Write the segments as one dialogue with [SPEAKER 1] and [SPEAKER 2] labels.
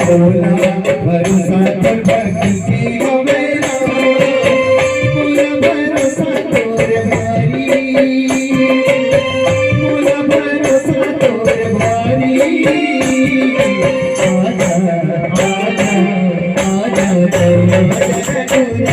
[SPEAKER 1] बोला भरोसा तो भक्ति के हमेरा बोला भरोसा तोर भारी बोला भरोसा तोर भारी आजा आजा आजा दया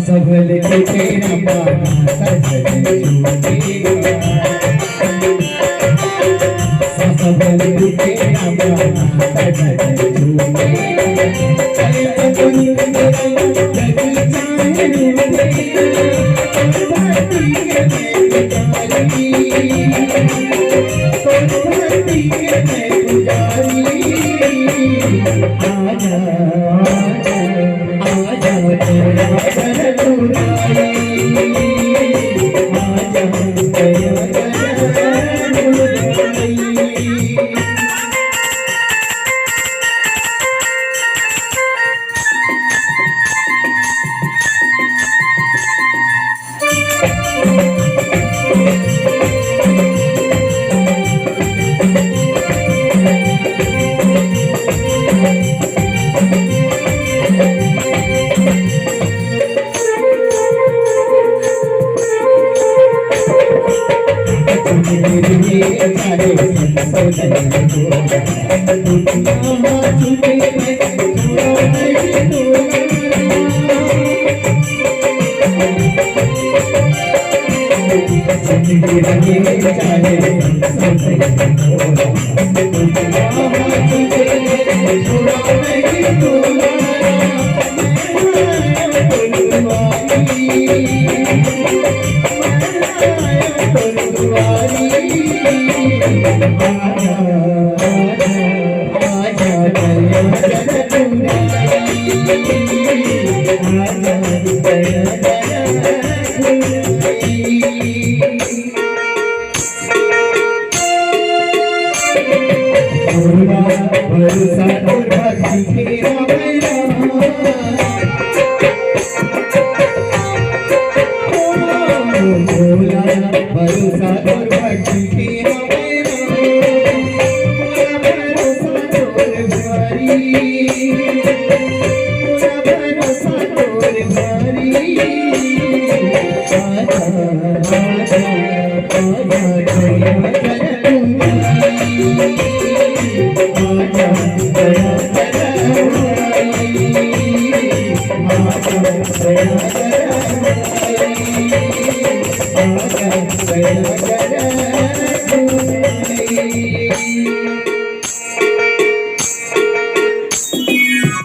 [SPEAKER 1] सबल के तेरा पाना सजन झूठेगा सबल के तेरा पाना सजन झूठेगा चले तो दुनिया जग जाने रूठेगा धरती के मैं पुजारी धरती के मैं पुजारी आजा आजा तेरा भरोसा तो भक्ति के